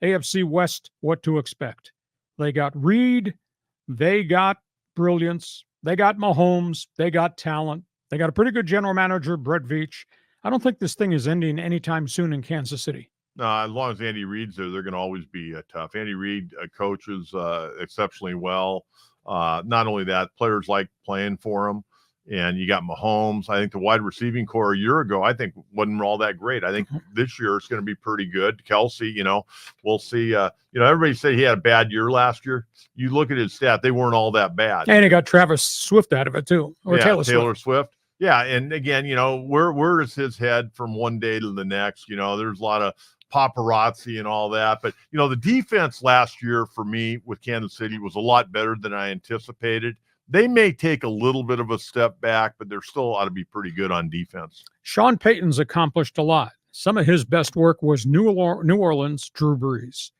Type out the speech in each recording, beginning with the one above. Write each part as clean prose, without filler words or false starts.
AFC West, what to expect. They got Reed. They got brilliance. They got Mahomes. They got talent. They got a pretty good general manager, Brett Veach. I don't think this thing is ending anytime soon in Kansas City. As long as Andy Reid's there, they're going to always be tough. Andy Reid coaches exceptionally well. Not only that, players like playing for him. And you got Mahomes. I think the wide receiving core a year ago, I think, wasn't all that great. I think this year it's going to be pretty good. Kelsey, we'll see. Everybody say he had a bad year last year. You look at his stat, they weren't all that bad. And he got Travis Swift out of it, too. Or Taylor Swift. Yeah, and again, where is his head from one day to the next? There's a lot of paparazzi and all that. But, the defense last year for me with Kansas City was a lot better than I anticipated. They may take a little bit of a step back, but they're still ought to be pretty good on defense. Sean Payton's accomplished a lot. Some of his best work was New Orleans, Drew Brees.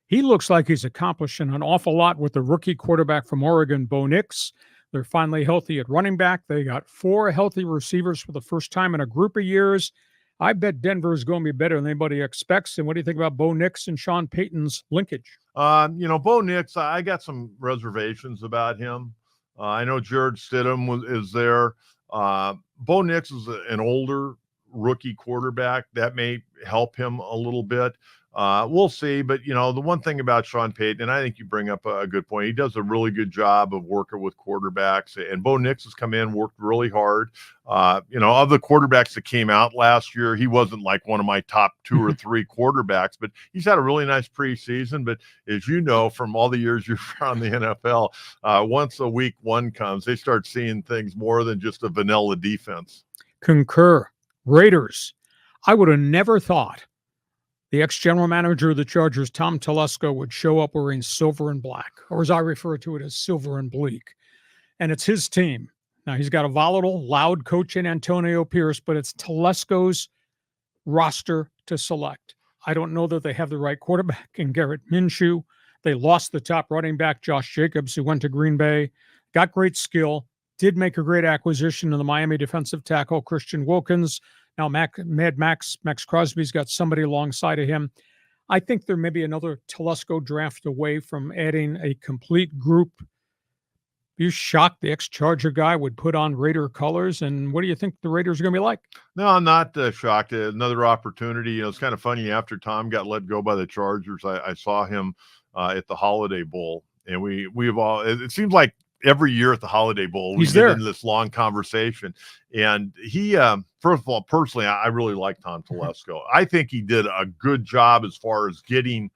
He looks like he's accomplishing an awful lot with the rookie quarterback from Oregon, Bo Nix. They're finally healthy at running back. They got 4 healthy receivers for the first time in a group of years. I bet Denver is going to be better than anybody expects. And what do you think about Bo Nix and Sean Payton's linkage? Bo Nix, I got some reservations about him. I know Jared Stidham is there. Bo Nix is an older rookie quarterback. That may help him a little bit. We'll see. But, the one thing about Sean Payton, and I think you bring up a good point, he does a really good job of working with quarterbacks. And Bo Nix has come in, worked really hard. Of the quarterbacks that came out last year, he wasn't like one of my top 2 or 3 quarterbacks, but he's had a really nice preseason. But as you know, from all the years you're around the NFL, once a week 1 comes, they start seeing things more than just a vanilla defense. Concur. Raiders. I would have never thought the ex-general manager of the Chargers, Tom Telesco, would show up wearing silver and black, or as I refer to it as silver and bleak. And it's his team. Now, he's got a volatile, loud coach in Antonio Pierce, but it's Telesco's roster to select. I don't know that they have the right quarterback in Garrett Minshew. They lost the top running back, Josh Jacobs, who went to Green Bay, got great skill, did make a great acquisition in the Miami defensive tackle, Christian Wilkins. Now, Max Crosby's got somebody alongside of him. I think there may be another Telesco draft away from adding a complete group. You shocked the ex-Charger guy would put on Raider colors, and what do you think the Raiders are going to be like? No, I'm not shocked. Another opportunity. It's kind of funny. After Tom got let go by the Chargers, I saw him at the Holiday Bowl, and we've all. It seems like every year at the Holiday Bowl, we get in this long conversation. And he, first of all, personally, I really like Tom Telesco. I think he did a good job as far as getting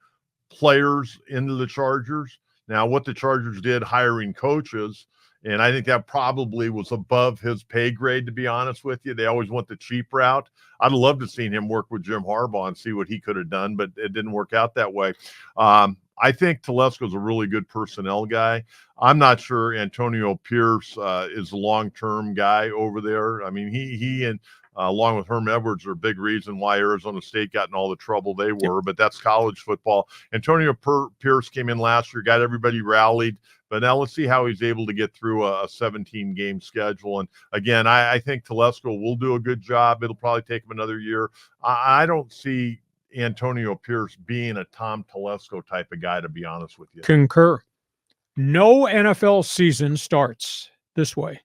players into the Chargers. Now, what the Chargers did, hiring coaches, and I think that probably was above his pay grade, to be honest with you. They always went the cheap route. I'd love to see him work with Jim Harbaugh and see what he could have done, but it didn't work out that way. I think Telesco's a really good personnel guy. I'm not sure Antonio Pierce is a long-term guy over there. I mean, he and along with Herm Edwards are a big reason why Arizona State got in all the trouble they were, but that's college football. Antonio Pierce came in last year, got everybody rallied, but now let's see how he's able to get through a 17-game schedule. And again, I think Telesco will do a good job. It'll probably take him another year. I don't see Antonio Pierce being a Tom Telesco type of guy, to be honest with you. Concur. No NFL season starts this way.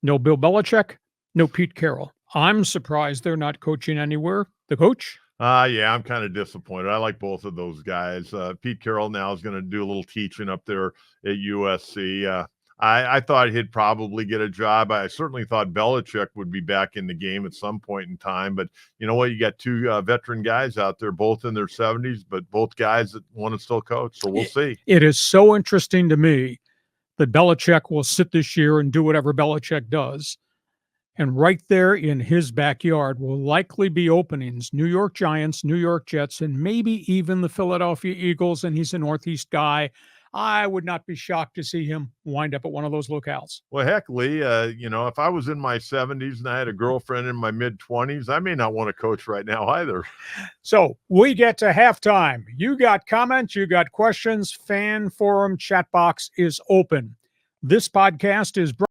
No Bill Belichick, no Pete Carroll. I'm surprised they're not coaching anywhere. The coach? Yeah, I'm kind of disappointed. I like both of those guys. Pete Carroll now is going to do a little teaching up there at USC. I thought he'd probably get a job. I certainly thought Belichick would be back in the game at some point in time. But you know what? You got 2 veteran guys out there, both in their 70s, but both guys that want to still coach. So we'll see. It is so interesting to me that Belichick will sit this year and do whatever Belichick does. And right there in his backyard will likely be openings, New York Giants, New York Jets, and maybe even the Philadelphia Eagles. And he's a Northeast guy. I would not be shocked to see him wind up at one of those locales. Well, heck, Lee, if I was in my 70s and I had a girlfriend in my mid-20s, I may not want to coach right now either. So we get to halftime. You got comments, you got questions. Fan forum chat box is open. This podcast is brought